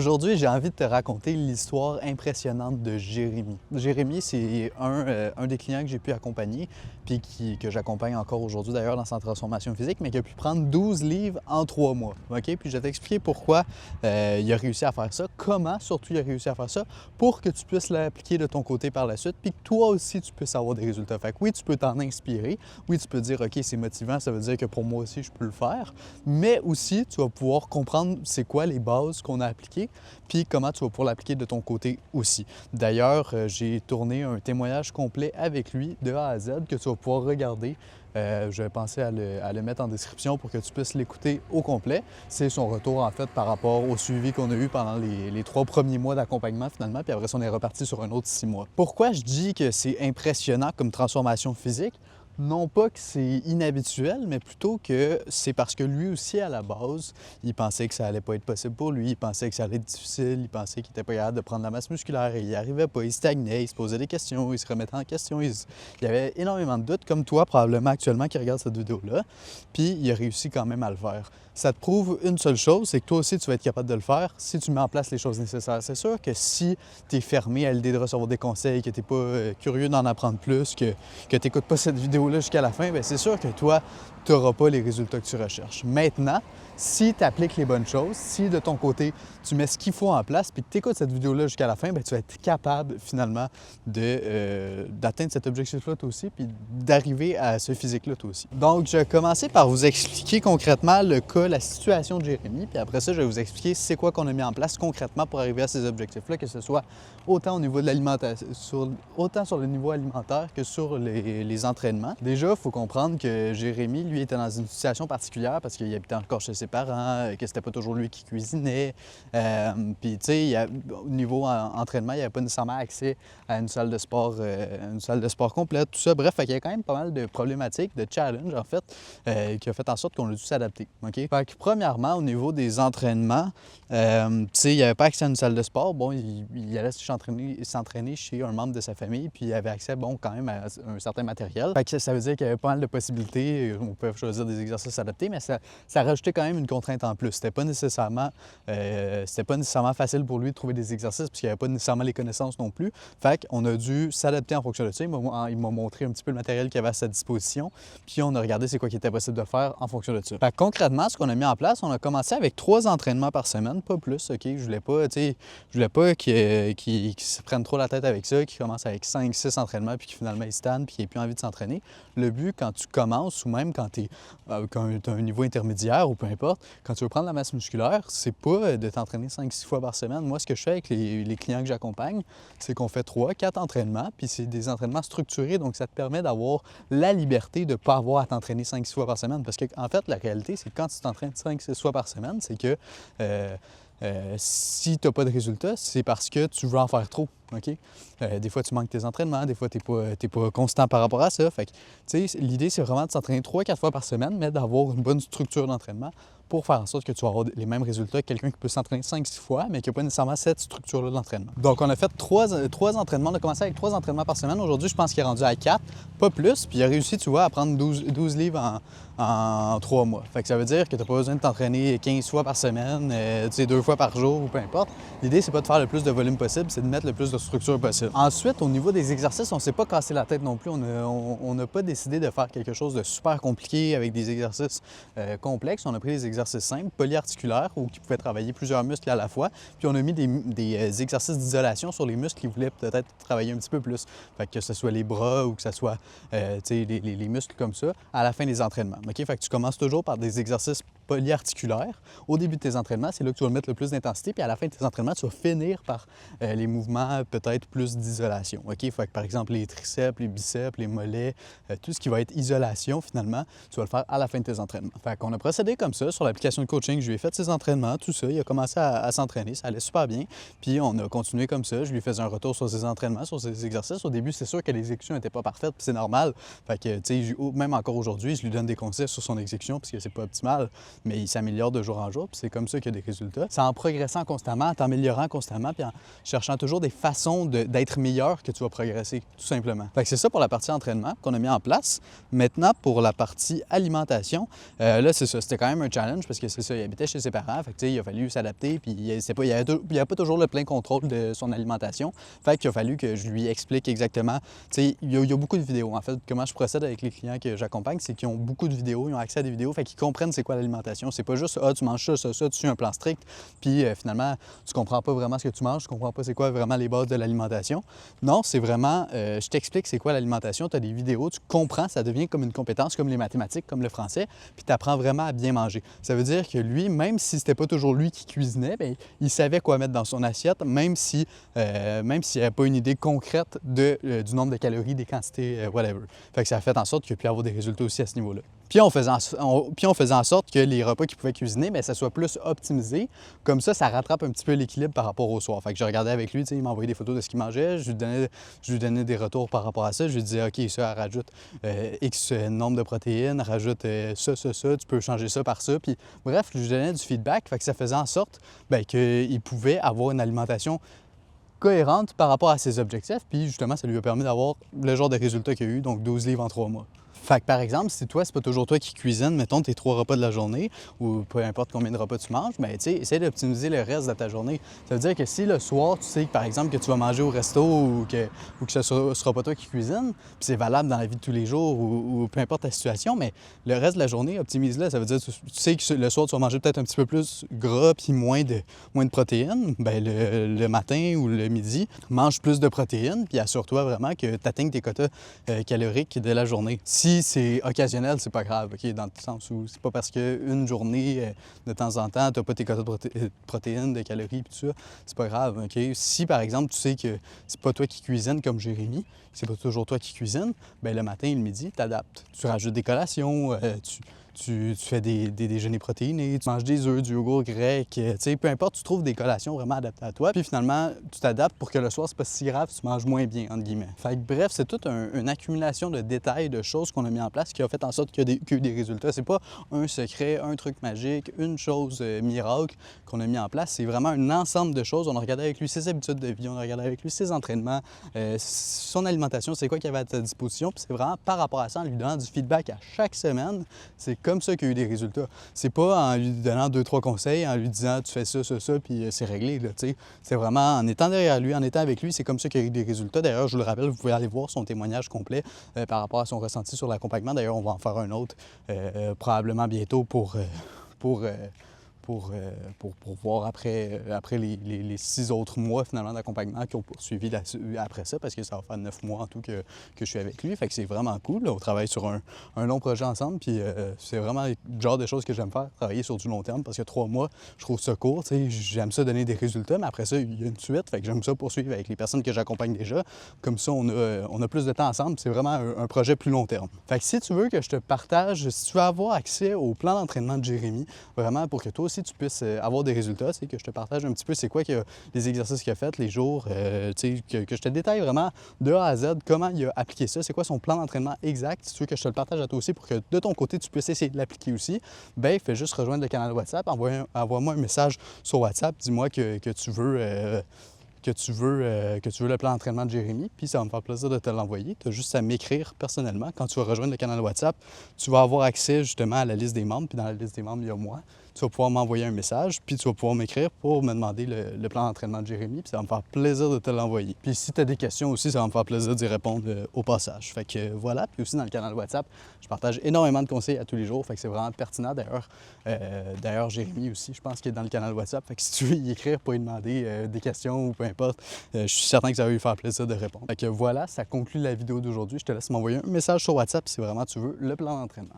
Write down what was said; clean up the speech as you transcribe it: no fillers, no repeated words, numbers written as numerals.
Aujourd'hui, j'ai envie de te raconter l'histoire impressionnante de Jérémy. Jérémy, c'est un des clients que j'ai pu accompagner, puis que j'accompagne encore aujourd'hui d'ailleurs dans sa transformation physique, mais qui a pu prendre 12 livres en 3 mois. OK? Puis je vais t'expliquer pourquoi il a réussi à faire ça, comment surtout il a réussi à faire ça, pour que tu puisses l'appliquer de ton côté par la suite, puis que toi aussi tu puisses avoir des résultats. Fait que oui, tu peux t'en inspirer, oui, tu peux dire, OK, c'est motivant, ça veut dire que pour moi aussi, je peux le faire, mais aussi, tu vas pouvoir comprendre c'est quoi les bases qu'on a appliquées, puis comment tu vas pouvoir l'appliquer de ton côté aussi. D'ailleurs, j'ai tourné un témoignage complet avec lui de A à Z que tu vas pouvoir regarder. Je vais penser à le mettre en description pour que tu puisses l'écouter au complet. C'est son retour en fait par rapport au suivi qu'on a eu pendant les 3 premiers mois d'accompagnement finalement, puis après ça, on est reparti sur un autre 6 mois. Pourquoi je dis que c'est impressionnant comme transformation physique? Non pas que c'est inhabituel, mais plutôt que c'est parce que lui aussi, à la base, il pensait que ça allait pas être possible pour lui, il pensait que ça allait être difficile, il pensait qu'il était pas capable de prendre la masse musculaire, il n'y arrivait pas, il stagnait, il se posait des questions, il se remettait en question, il y avait énormément de doutes, comme toi probablement actuellement qui regarde cette vidéo-là, puis il a réussi quand même à le faire. Ça te prouve une seule chose, c'est que toi aussi, tu vas être capable de le faire si tu mets en place les choses nécessaires. C'est sûr que si tu es fermé à l'idée de recevoir des conseils, que tu n'es pas curieux d'en apprendre plus, que tu n'écoutes pas cette vidéo-là jusqu'à la fin, bien, c'est sûr que toi, tu n'auras pas les résultats que tu recherches. Maintenant, si tu appliques les bonnes choses, si de ton côté, tu mets ce qu'il faut en place, puis que tu écoutes cette vidéo-là jusqu'à la fin, bien, tu vas être capable finalement d'atteindre cet objectif-là toi aussi, puis d'arriver à ce physique-là toi aussi. Donc, je vais commencer par vous expliquer concrètement le cas, la situation de Jérémy, puis après ça, je vais vous expliquer c'est quoi qu'on a mis en place concrètement pour arriver à ces objectifs-là, que ce soit autant au niveau de l'alimentation, autant sur le niveau alimentaire que sur les entraînements. Déjà, il faut comprendre que Jérémy, lui, était dans une situation particulière parce qu'il habitait encore chez ses parents, que c'était pas toujours lui qui cuisinait. Puis, tu sais, au niveau entraînement, il n'y avait pas nécessairement accès à une salle de sport complète, tout ça. Bref, il y a quand même pas mal de problématiques, de challenges, en fait, qui a fait en sorte qu'on a dû s'adapter. OK? Fait que, premièrement, au niveau des entraînements, tu sais, il n'y avait pas accès à une salle de sport. Bon, il allait s'entraîner chez un membre de sa famille, puis il avait accès, bon, quand même à un certain matériel. Fait que ça veut dire qu'il y avait pas mal de possibilités. On peut choisir des exercices adaptés, mais ça rajoutait quand même une contrainte en plus. C'était pas nécessairement facile pour lui de trouver des exercices, puisqu'il n'y avait pas nécessairement les connaissances non plus. Fait qu'on a dû s'adapter en fonction de ça. Il m'a montré un petit peu le matériel qu'il avait à sa disposition, puis on a regardé c'est quoi qui était possible de faire en fonction de ça. Fait que concrètement, ce qu'on a mis en place, on a commencé avec 3 entraînements par semaine, pas plus, OK? Je voulais pas qu'ils se prennent trop la tête avec ça, qu'ils commencent avec 5-6 entraînements, puis qu'ils finalement ils stagnent, puis qu'ils n'aient plus envie de s'entraîner. Le but, quand tu commences, ou même quand tu as un niveau intermédiaire, ou peu importe, quand tu veux prendre la masse musculaire, c'est pas de t'entraîner 5-6 fois par semaine. Moi, ce que je fais avec les clients que j'accompagne, c'est qu'on fait 3-4 entraînements, puis c'est des entraînements structurés, donc ça te permet d'avoir la liberté de ne pas avoir à t'entraîner 5-6 fois par semaine. Parce qu'en fait, la réalité, c'est que quand tu t'entraînes 5-6 fois par semaine, c'est que si tu n'as pas de résultats, c'est parce que tu veux en faire trop. OK? Des fois, tu manques tes entraînements, des fois, tu n'es pas constant par rapport à ça. Fait que, tu sais, l'idée, c'est vraiment de s'entraîner 3-4 fois par semaine, mais d'avoir une bonne structure d'entraînement pour faire en sorte que tu vas avoir les mêmes résultats que quelqu'un qui peut s'entraîner 5-6 fois, mais qui n'a pas nécessairement cette structure-là d'entraînement. Donc, on a fait 3 entraînements. On a commencé avec 3 entraînements par semaine. Aujourd'hui, je pense qu'il est rendu à 4, pas plus. Puis, il a réussi, tu vois, à prendre 12 livres en 3 mois. Fait que ça veut dire que tu n'as pas besoin de t'entraîner 15 fois par semaine, tu sais, 2 fois par jour ou peu importe. L'idée, c'est pas de faire le plus de volume possible, c'est de mettre le plus de structure possible. Ensuite, au niveau des exercices, on ne s'est pas cassé la tête non plus. On n'a pas décidé de faire quelque chose de super compliqué avec des exercices complexes. On a pris des exercices simples, polyarticulaires, ou qui pouvaient travailler plusieurs muscles à la fois. Puis on a mis des exercices d'isolation sur les muscles qui voulaient peut-être travailler un petit peu plus. Fait que ce soit les bras ou que ce soit les muscles comme ça à la fin des entraînements. OK? Fait que tu commences toujours par des exercices polyarticulaires. Au début de tes entraînements, c'est là que tu vas mettre le plus d'intensité, puis à la fin de tes entraînements, tu vas finir par les mouvements peut-être plus d'isolation. OK? Fait que par exemple, les triceps, les biceps, les mollets, tout ce qui va être isolation, finalement, tu vas le faire à la fin de tes entraînements. Fait qu'on a procédé comme ça sur l'application de coaching. Je lui ai fait ses entraînements, tout ça. Il a commencé à s'entraîner, ça allait super bien. Puis on a continué comme ça. Je lui faisais un retour sur ses entraînements, sur ses exercices. Au début, c'est sûr que l'exécution n'était pas parfaite, puis c'est normal. Fait que, tu sais, même encore aujourd'hui, je lui donne des conseils sur son exécution, parce que c'est pas optimal. mais il s'améliore de jour en jour, puis c'est comme ça qu'il y a des résultats. C'est en progressant constamment, en t'améliorant constamment, puis en cherchant toujours des façons d'être meilleur que tu vas progresser, tout simplement. Fait que c'est ça pour la partie entraînement qu'on a mis en place. Maintenant, pour la partie alimentation, là, c'est ça, c'était quand même un challenge parce que c'est ça, il habitait chez ses parents, fait que, il a fallu s'adapter, puis il n'y avait pas toujours le plein contrôle de son alimentation. Fait qu'il a fallu que je lui explique exactement, il y a beaucoup de vidéos, en fait. Comment je procède avec les clients que j'accompagne, c'est qu'ils ont beaucoup de vidéos, ils ont accès à des vidéos, fait qu'ils comprennent c'est quoi l'alimentation. C'est pas juste, tu manges ça, tu suis un plan strict, puis finalement, tu comprends pas vraiment ce que tu manges, tu comprends pas c'est quoi vraiment les bases de l'alimentation. Non, c'est vraiment, je t'explique c'est quoi l'alimentation, tu as des vidéos, tu comprends, ça devient comme une compétence, comme les mathématiques, comme le français, puis tu apprends vraiment à bien manger. Ça veut dire que lui, même si c'était pas toujours lui qui cuisinait, bien, il savait quoi mettre dans son assiette, même s'il n'y avait pas une idée concrète du nombre de calories, des quantités, whatever. Fait que ça a fait en sorte qu'il a pu avoir des résultats aussi à ce niveau-là. Puis on faisait en sorte que les repas qu'il pouvait cuisiner, bien, ça soit plus optimisé. Comme ça rattrape un petit peu l'équilibre par rapport au soir. Fait que je regardais avec lui, il m'envoyait des photos de ce qu'il mangeait, je lui donnais des retours par rapport à ça. Je lui disais, OK, ça, rajoute X nombre de protéines, rajoute ça, tu peux changer ça par ça. Puis bref, je lui donnais du feedback. Fait que ça faisait en sorte qu'il pouvait avoir une alimentation cohérente par rapport à ses objectifs. Puis justement, ça lui a permis d'avoir le genre de résultat qu'il a eu, donc 12 livres en 3 mois. Fait que par exemple, si toi, c'est pas toujours toi qui cuisines, mettons tes 3 repas de la journée, ou peu importe combien de repas tu manges, bien, tu sais, essaie d'optimiser le reste de ta journée. Ça veut dire que si le soir, tu sais, par exemple, que tu vas manger au resto ou que ce sera pas toi qui cuisine, puis c'est valable dans la vie de tous les jours ou peu importe ta situation, mais le reste de la journée, optimise-le. Ça veut dire, tu sais que le soir, tu vas manger peut-être un petit peu plus gras puis moins de protéines. Bien, le matin ou le midi, mange plus de protéines, puis assure-toi vraiment que tu atteignes tes quotas caloriques de la journée. Si c'est occasionnel, c'est pas grave, OK? Dans le sens où c'est pas parce qu'une journée, de temps en temps, tu n'as pas tes quotas de protéines, de calories, tout ça, c'est pas grave, OK? Si, par exemple, tu sais que c'est pas toi qui cuisines comme Jérémy, c'est pas toujours toi qui cuisines, bien, le matin et le midi, tu adaptes. Tu rajoutes des collations, tu fais des déjeuners protéinés, tu manges des œufs, du yogourt grec, tu sais, peu importe, tu trouves des collations vraiment adaptées à toi. Puis finalement, tu t'adaptes pour que le soir, c'est pas si grave, tu manges moins bien, entre guillemets. Fait que bref, c'est toute une accumulation de détails, de choses qu'on a mis en place qui a fait en sorte qu'il y a eu des résultats. C'est pas un secret, un truc magique, une chose miracle qu'on a mis en place. C'est vraiment un ensemble de choses. On a regardé avec lui ses habitudes de vie, on a regardé avec lui ses entraînements, son alimentation, c'est quoi qu'il avait à sa disposition. Puis c'est vraiment par rapport à ça, en lui donnant du feedback à chaque semaine, c'est comme ça qu'il y a eu des résultats. C'est pas en lui donnant 2-3 conseils, en lui disant tu fais ça, puis c'est réglé. Là, c'est vraiment en étant derrière lui, en étant avec lui, c'est comme ça qu'il y a eu des résultats. D'ailleurs, je vous le rappelle, vous pouvez aller voir son témoignage complet par rapport à son ressenti sur l'accompagnement. D'ailleurs, on va en faire un autre probablement bientôt pour voir après les 6 autres mois finalement d'accompagnement qui ont poursuivi après ça, parce que ça va faire 9 mois en tout que je suis avec lui. Fait que c'est vraiment cool. Là. On travaille sur un long projet ensemble, puis c'est vraiment le genre de choses que j'aime faire, travailler sur du long terme, parce que 3 mois, je trouve ça court. J'aime ça donner des résultats, mais après ça, il y a une suite. Fait que j'aime ça poursuivre avec les personnes que j'accompagne déjà. Comme ça, on a plus de temps ensemble. C'est vraiment un projet plus long terme. Fait que si tu veux que je te partage, si tu veux avoir accès au plan d'entraînement de Jérémy, vraiment pour que toi aussi tu puisses avoir des résultats, c'est que je te partage un petit peu c'est quoi les exercices qu'il a fait, les jours, que je te détaille vraiment de A à Z comment il a appliqué ça, c'est quoi son plan d'entraînement exact. Si tu veux que je te le partage à toi aussi pour que de ton côté tu puisses essayer de l'appliquer aussi, bien fais juste rejoindre le canal WhatsApp, envoie-moi un message sur WhatsApp, dis-moi que tu veux le plan d'entraînement de Jérémy, puis ça va me faire plaisir de te l'envoyer. Tu as juste à m'écrire personnellement. Quand tu vas rejoindre le canal WhatsApp, tu vas avoir accès justement à la liste des membres, puis dans la liste des membres, il y a moi. Tu vas pouvoir m'envoyer un message, puis tu vas pouvoir m'écrire pour me demander le plan d'entraînement de Jérémy, puis ça va me faire plaisir de te l'envoyer. Puis si tu as des questions aussi, ça va me faire plaisir d'y répondre au passage. Fait que voilà, puis aussi dans le canal WhatsApp, je partage énormément de conseils à tous les jours, fait que c'est vraiment pertinent. D'ailleurs, Jérémy aussi, je pense qu'il est dans le canal WhatsApp, fait que si tu veux y écrire pour lui demander des questions ou peu importe, je suis certain que ça va lui faire plaisir de répondre. Fait que voilà, ça conclut la vidéo d'aujourd'hui. Je te laisse m'envoyer un message sur WhatsApp si vraiment tu veux le plan d'entraînement.